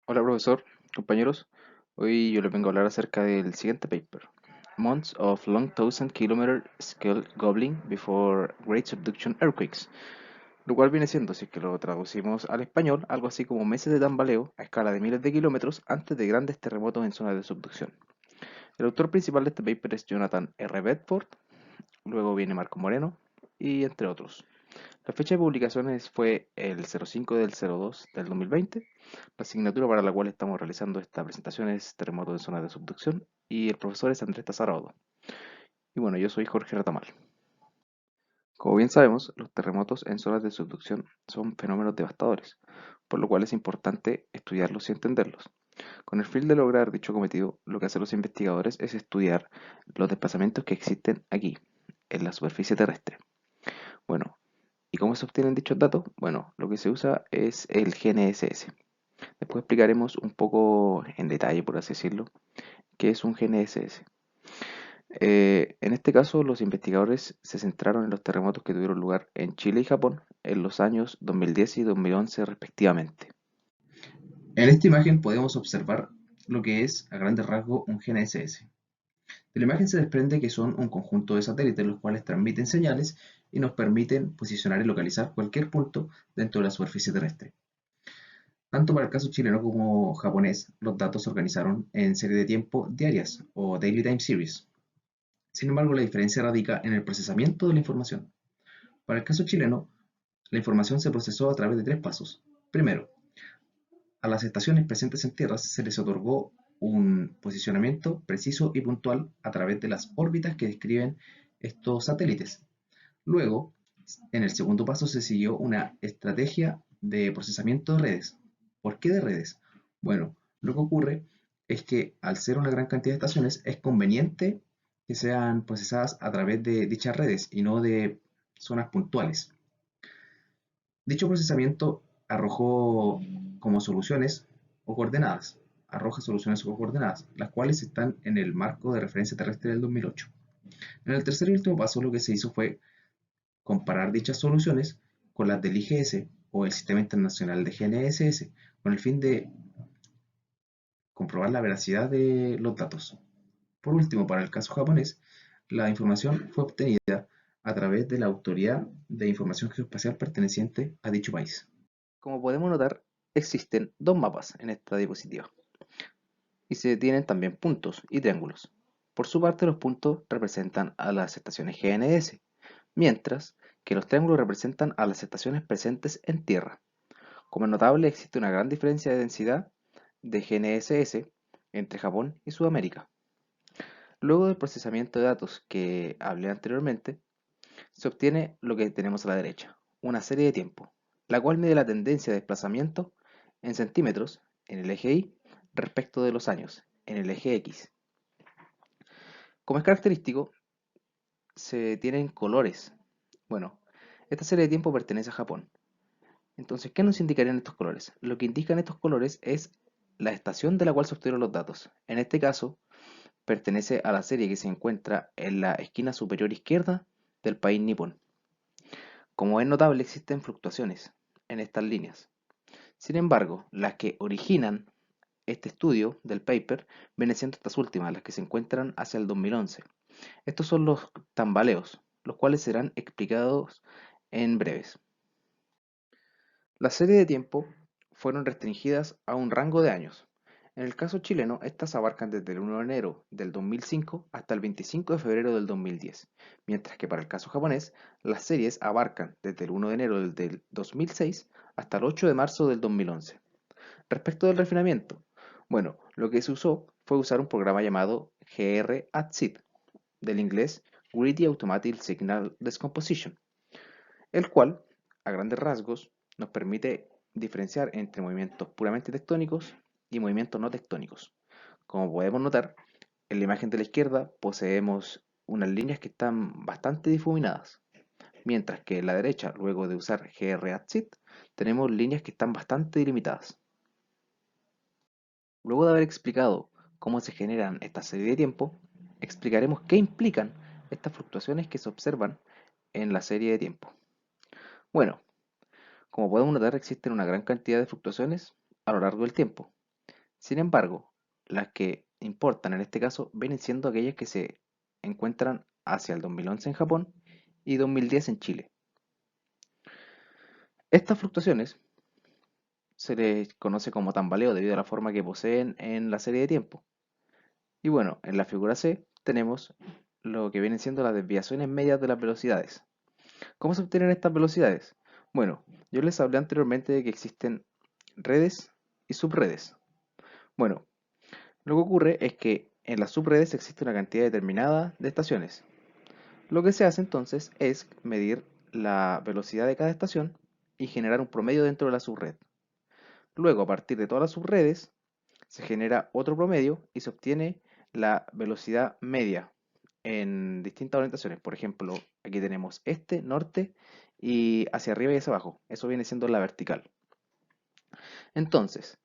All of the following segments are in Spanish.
Hola profesor, compañeros. Hoy yo les vengo a hablar acerca del siguiente paper. Months of Long Thousand Kilometer Scale Gobbling Before Great Subduction Earthquakes. Lo cual viene siendo, si es que lo traducimos al español, algo así como meses de tambaleo a escala de miles de kilómetros antes de grandes terremotos en zonas de subducción. El autor principal de este paper es Jonathan R. Bedford, luego viene Marco Moreno y entre otros. La fecha de publicaciones fue el 05 del 02 del 2020. La asignatura para la cual estamos realizando esta presentación es Terremotos en zonas de subducción y el profesor es Andrés Tazarado. Y bueno, yo soy Jorge Retamal. Como bien sabemos, los terremotos en zonas de subducción son fenómenos devastadores, por lo cual es importante estudiarlos y entenderlos. Con el fin de lograr dicho cometido, lo que hacen los investigadores es estudiar los desplazamientos que existen aquí, en la superficie terrestre. Bueno, ¿y cómo se obtienen dichos datos? Bueno, lo que se usa es el GNSS. Después explicaremos un poco en detalle, por así decirlo, qué es un GNSS. En este caso, los investigadores se centraron en los terremotos que tuvieron lugar en Chile y Japón en los años 2010 y 2011 respectivamente. En esta imagen podemos observar lo que es, a grandes rasgos, un GNSS. De la imagen se desprende que son un conjunto de satélites los cuales transmiten señales y nos permiten posicionar y localizar cualquier punto dentro de la superficie terrestre. Tanto para el caso chileno como japonés, los datos se organizaron en serie de tiempo diarias o Daily Time Series. Sin embargo, la diferencia radica en el procesamiento de la información. Para el caso chileno, la información se procesó a través de tres pasos. Primero, a las estaciones presentes en tierra se les otorgó un posicionamiento preciso y puntual a través de las órbitas que describen estos satélites. Luego, en el segundo paso se siguió una estrategia de procesamiento de redes. ¿Por qué de redes? Bueno, lo que ocurre es que al ser una gran cantidad de estaciones es conveniente que sean procesadas a través de dichas redes y no de zonas puntuales. Dicho procesamiento arrojó como soluciones o coordenadas, arroja soluciones o coordenadas, las cuales están en el marco de referencia terrestre del 2008. En el tercer y último paso lo que se hizo fue comparar dichas soluciones con las del IGS o el Sistema Internacional de GNSS, con el fin de comprobar la veracidad de los datos. Por último, para el caso japonés, la información fue obtenida a través de la Autoridad de Información Geoespacial perteneciente a dicho país. Como podemos notar, existen dos mapas en esta diapositiva y se tienen también puntos y triángulos. Por su parte, los puntos representan a las estaciones GNS, mientras que los triángulos representan a las estaciones presentes en tierra. Como es notable, existe una gran diferencia de densidad de GNSS entre Japón y Sudamérica. Luego del procesamiento de datos que hablé anteriormente, se obtiene lo que tenemos a la derecha, una serie de tiempo, la cual mide la tendencia de desplazamiento en centímetros en el eje Y respecto de los años en el eje X. Como es característico, se tienen colores. Bueno, esta serie de tiempo pertenece a Japón. Entonces, ¿qué nos indicarían estos colores? Lo que indican estos colores es la estación de la cual se obtuvieron los datos. En este caso, pertenece a la serie que se encuentra en la esquina superior izquierda del país nipón. Como es notable, existen fluctuaciones en estas líneas. Sin embargo, las que originan este estudio del paper vienen siendo estas últimas, las que se encuentran hacia el 2011. Estos son los tambaleos, los cuales serán explicados en breves. La serie de tiempo fueron restringidas a un rango de años. En el caso chileno, estas abarcan desde el 1 de enero del 2005 hasta el 25 de febrero del 2010, mientras que para el caso japonés, las series abarcan desde el 1 de enero del 2006 hasta el 8 de marzo del 2011. Respecto del refinamiento, bueno, lo que se usó fue usar un programa llamado GR-ATSID, del inglés Greedy Automatic Signal Decomposition, el cual, a grandes rasgos, nos permite diferenciar entre movimientos puramente tectónicos y movimientos no tectónicos. Como podemos notar, en la imagen de la izquierda poseemos unas líneas que están bastante difuminadas, mientras que en la derecha, luego de usar GR-ATSID, tenemos líneas que están bastante delimitadas. Luego de haber explicado cómo se generan esta serie de tiempo, explicaremos qué implican estas fluctuaciones que se observan en la serie de tiempo. Bueno, como podemos notar, existen una gran cantidad de fluctuaciones a lo largo del tiempo. Sin embargo, las que importan en este caso vienen siendo aquellas que se encuentran hacia el 2011 en Japón y 2010 en Chile. Estas fluctuaciones se les conoce como tambaleo debido a la forma que poseen en la serie de tiempo. Y bueno, en la figura C tenemos lo que vienen siendo las desviaciones medias de las velocidades. ¿Cómo se obtienen estas velocidades? Bueno, yo les hablé anteriormente de que existen redes y subredes. Bueno, lo que ocurre es que en las subredes existe una cantidad determinada de estaciones. Lo que se hace entonces es medir la velocidad de cada estación y generar un promedio dentro de la subred. Luego, a partir de todas las subredes, se genera otro promedio y se obtiene la velocidad media en distintas orientaciones. Por ejemplo, aquí tenemos este, norte y hacia arriba y hacia abajo. Eso viene siendo la vertical. Entonces,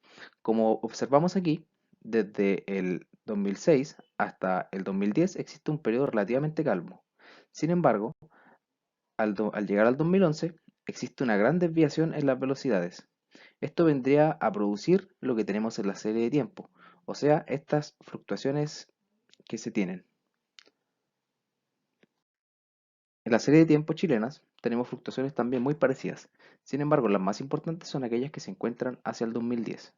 como observamos aquí, desde el 2006 hasta el 2010 existe un periodo relativamente calmo. Sin embargo, al llegar al 2011 existe una gran desviación en las velocidades. Esto vendría a producir lo que tenemos en la serie de tiempo, o sea, estas fluctuaciones que se tienen. En la serie de tiempo chilenas tenemos fluctuaciones también muy parecidas. Sin embargo, las más importantes son aquellas que se encuentran hacia el 2010.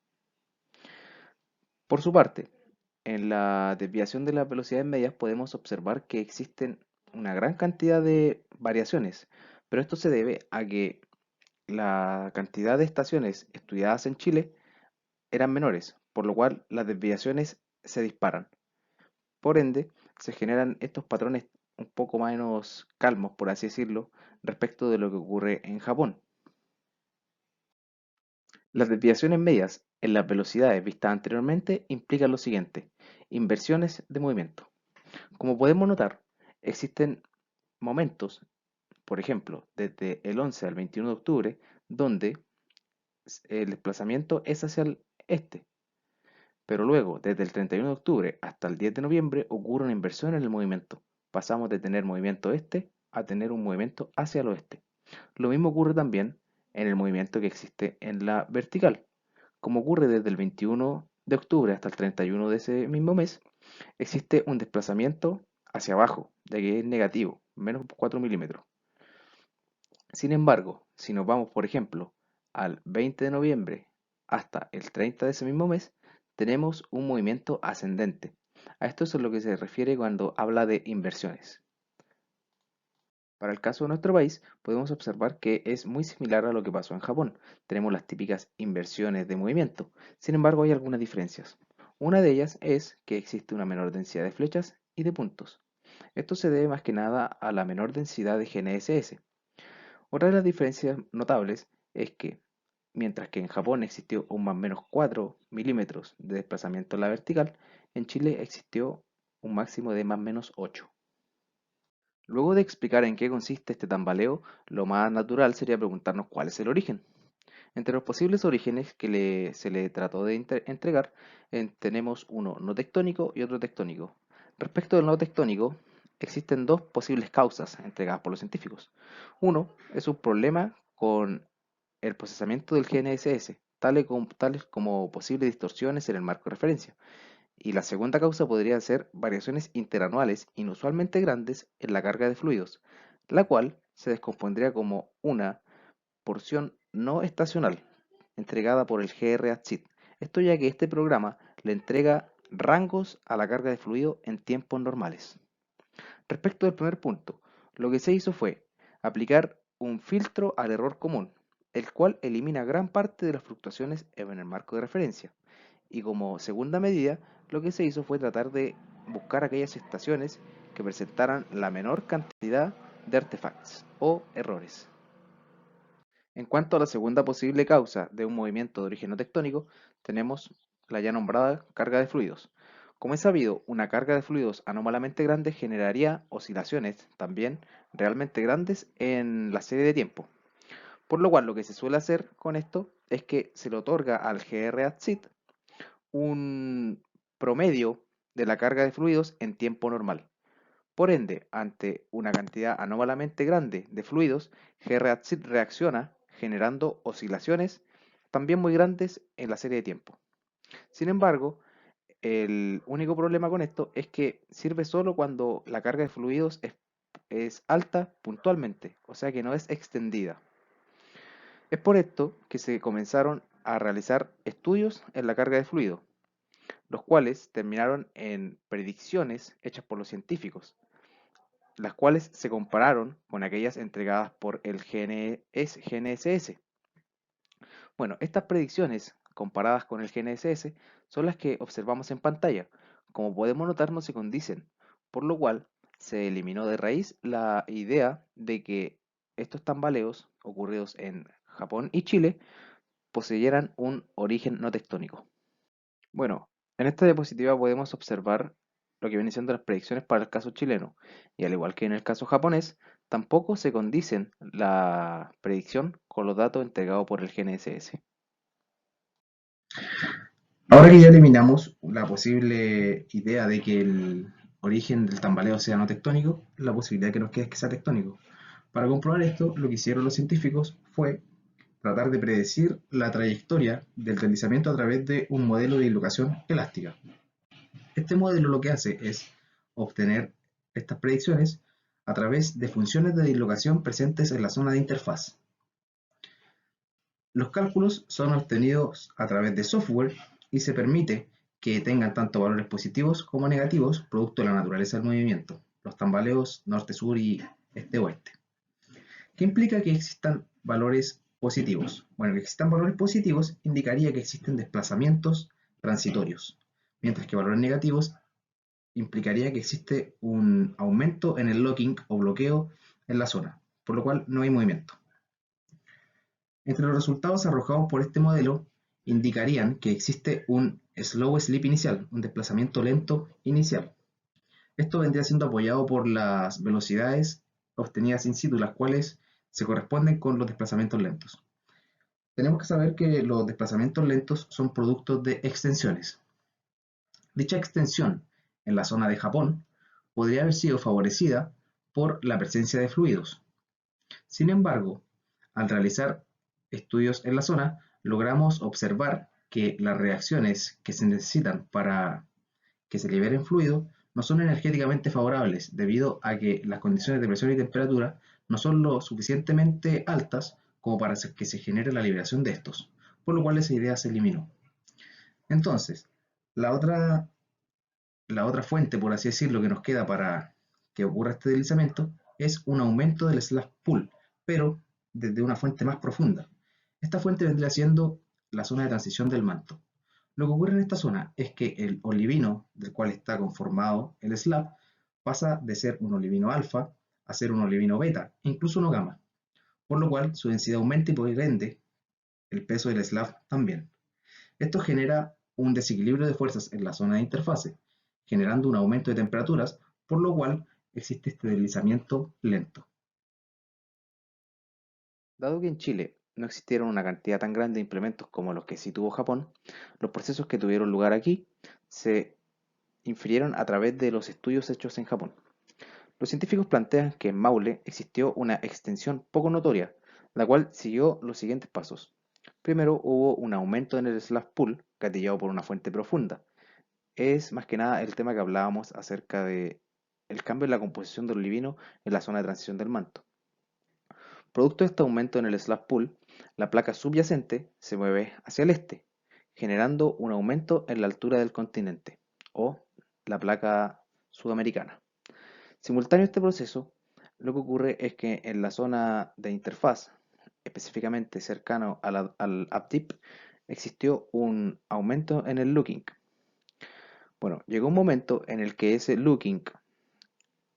Por su parte, en la desviación de las velocidades medias podemos observar que existen una gran cantidad de variaciones, pero esto se debe a que la cantidad de estaciones estudiadas en Chile eran menores, por lo cual las desviaciones se disparan. Por ende, se generan estos patrones un poco menos calmos, por así decirlo, respecto de lo que ocurre en Japón. Las desviaciones medias en las velocidades vistas anteriormente implican lo siguiente: inversiones de movimiento. Como podemos notar, existen momentos, por ejemplo, desde el 11 al 21 de octubre, donde el desplazamiento es hacia el este, pero luego, desde el 31 de octubre hasta el 10 de noviembre, ocurre una inversión en el movimiento. Pasamos de tener movimiento este a tener un movimiento hacia el oeste. Lo mismo ocurre también en el movimiento que existe en la vertical. Como ocurre desde el 21 de octubre hasta el 31 de ese mismo mes, existe un desplazamiento hacia abajo, ya que es negativo, menos 4 milímetros. Sin embargo, si nos vamos, por ejemplo, al 20 de noviembre hasta el 30 de ese mismo mes, tenemos un movimiento ascendente. A esto es a lo que se refiere cuando habla de inversiones. Para el caso de nuestro país, podemos observar que es muy similar a lo que pasó en Japón. Tenemos las típicas inversiones de movimiento. Sin embargo, hay algunas diferencias. Una de ellas es que existe una menor densidad de flechas y de puntos. Esto se debe más que nada a la menor densidad de GNSS. Otra de las diferencias notables es que, mientras que en Japón existió un más o menos 4 milímetros de desplazamiento en la vertical, en Chile existió un máximo de más o menos 8. Luego de explicar en qué consiste este tambaleo, lo más natural sería preguntarnos cuál es el origen. Entre los posibles orígenes que se le trató de entregar, tenemos uno no tectónico y otro tectónico. Respecto del no tectónico, existen dos posibles causas entregadas por los científicos. Uno es un problema con el procesamiento del GNSS, tales como posibles distorsiones en el marco de referencia. Y la segunda causa podría ser variaciones interanuales inusualmente grandes en la carga de fluidos, la cual se descompondría como una porción no estacional entregada por el GRACID. Esto ya que este programa le entrega rangos a la carga de fluido en tiempos normales. Respecto del primer punto, lo que se hizo fue aplicar un filtro al error común, el cual elimina gran parte de las fluctuaciones en el marco de referencia. Y como segunda medida, lo que se hizo fue tratar de buscar aquellas estaciones que presentaran la menor cantidad de artefactos o errores. En cuanto a la segunda posible causa de un movimiento de origen no tectónico, tenemos la ya nombrada carga de fluidos. Como es sabido, una carga de fluidos anómalamente grande generaría oscilaciones también realmente grandes en la serie de tiempo. Por lo cual, lo que se suele hacer con esto es que se le otorga al GRACID un promedio de la carga de fluidos en tiempo normal. Por ende, ante una cantidad anómalamente grande de fluidos, GRACID reacciona generando oscilaciones también muy grandes en la serie de tiempo. Sin embargo, el único problema con esto es que sirve solo cuando la carga de fluidos es alta puntualmente, o sea que no es extendida. Es por esto que se comenzaron a realizar estudios en la carga de fluido, los cuales terminaron en predicciones hechas por los científicos, las cuales se compararon con aquellas entregadas por el GNSS. Bueno, estas predicciones comparadas con el GNSS son las que observamos en pantalla. Como podemos notar, no se condicen, por lo cual se eliminó de raíz la idea de que estos tambaleos ocurridos en Japón y Chile poseyeran un origen no tectónico. Bueno, en esta diapositiva podemos observar lo que vienen siendo las predicciones para el caso chileno, y al igual que en el caso japonés, tampoco se condicen la predicción con los datos entregados por el GNSS. Ahora que ya eliminamos la posible idea de que el origen del tambaleo sea no tectónico, la posibilidad que nos queda es que sea tectónico. Para comprobar esto, lo que hicieron los científicos fue tratar de predecir la trayectoria del deslizamiento a través de un modelo de dislocación elástica. Este modelo lo que hace es obtener estas predicciones a través de funciones de dislocación presentes en la zona de interfaz. Los cálculos son obtenidos a través de software y se permite que tengan tanto valores positivos como negativos producto de la naturaleza del movimiento, los tambaleos norte-sur y este-oeste. ¿Qué implica que existan valores positivos? Bueno, que existan valores positivos indicaría que existen desplazamientos transitorios, mientras que valores negativos implicaría que existe un aumento en el locking o bloqueo en la zona, por lo cual no hay movimiento. Entre los resultados arrojados por este modelo indicarían que existe un slow slip inicial, un desplazamiento lento inicial. Esto vendría siendo apoyado por las velocidades obtenidas in situ, las cuales se corresponden con los desplazamientos lentos. Tenemos que saber que los desplazamientos lentos son productos de extensiones. Dicha extensión en la zona de Japón podría haber sido favorecida por la presencia de fluidos. Sin embargo, al realizar estudios en la zona, logramos observar que las reacciones que se necesitan para que se liberen fluido no son energéticamente favorables debido a que las condiciones de presión y temperatura no son lo suficientemente altas como para que se genere la liberación de estos, por lo cual esa idea se eliminó. Entonces, la otra, la otra fuente, por así decirlo, que nos queda para que ocurra este deslizamiento es un aumento del slab pull, pero desde una fuente más profunda. Esta fuente vendría siendo la zona de transición del manto. Lo que ocurre en esta zona es que el olivino del cual está conformado el slab pasa de ser un olivino alfa a ser un olivino beta e incluso uno gamma, por lo cual su densidad aumenta y por ende el peso del slab también. Esto genera un desequilibrio de fuerzas en la zona de interfase, generando un aumento de temperaturas, por lo cual existe este deslizamiento lento. Dado que en Chile no existieron una cantidad tan grande de implementos como los que sí tuvo Japón, los procesos que tuvieron lugar aquí se infirieron a través de los estudios hechos en Japón. Los científicos plantean que en Maule existió una extensión poco notoria, la cual siguió los siguientes pasos. Primero hubo un aumento en el slab pull, gatillado por una fuente profunda. Es más que nada el tema que hablábamos acerca de el cambio en la composición del olivino en la zona de transición del manto. Producto de este aumento en el slab pull, la placa subyacente se mueve hacia el este, generando un aumento en la altura del continente, o la placa sudamericana. Simultáneo a este proceso, lo que ocurre es que en la zona de interfaz, específicamente cercano al updip, existió un aumento en el looking. Bueno, llegó un momento en el que ese looking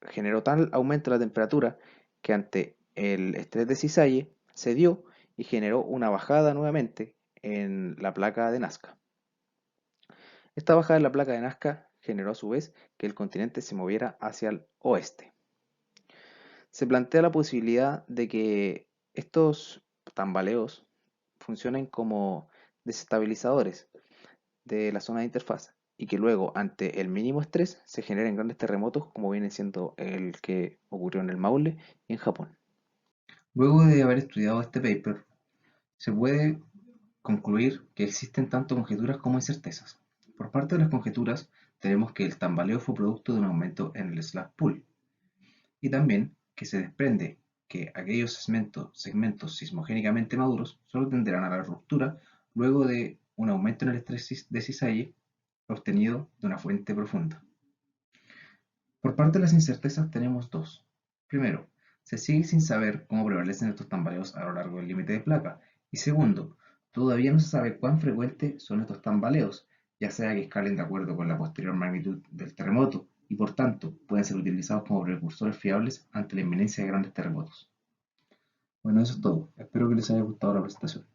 generó tal aumento de la temperatura que ante el estrés de cisalle se dio y generó una bajada nuevamente en la placa de Nazca. Esta bajada en la placa de Nazca generó a su vez que el continente se moviera hacia el oeste. Se plantea la posibilidad de que estos tambaleos funcionen como desestabilizadores de la zona de interfaz y que luego ante el mínimo estrés se generen grandes terremotos como viene siendo el que ocurrió en el Maule y en Japón. Luego de haber estudiado este paper, se puede concluir que existen tanto conjeturas como incertezas. Por parte de las conjeturas, tenemos que el tambaleo fue producto de un aumento en el slag pool y también que se desprende que aquellos segmentos sismogénicamente maduros solo tenderán a la ruptura luego de un aumento en el estrés de cisalle obtenido de una fuente profunda. Por parte de las incertezas tenemos dos. Primero, se sigue sin saber cómo prevalecen estos tambaleos a lo largo del límite de placa. Y segundo, todavía no se sabe cuán frecuentes son estos tambaleos, ya sea que escalen de acuerdo con la posterior magnitud del terremoto y por tanto pueden ser utilizados como precursores fiables ante la inminencia de grandes terremotos. Bueno, eso es todo. Espero que les haya gustado la presentación.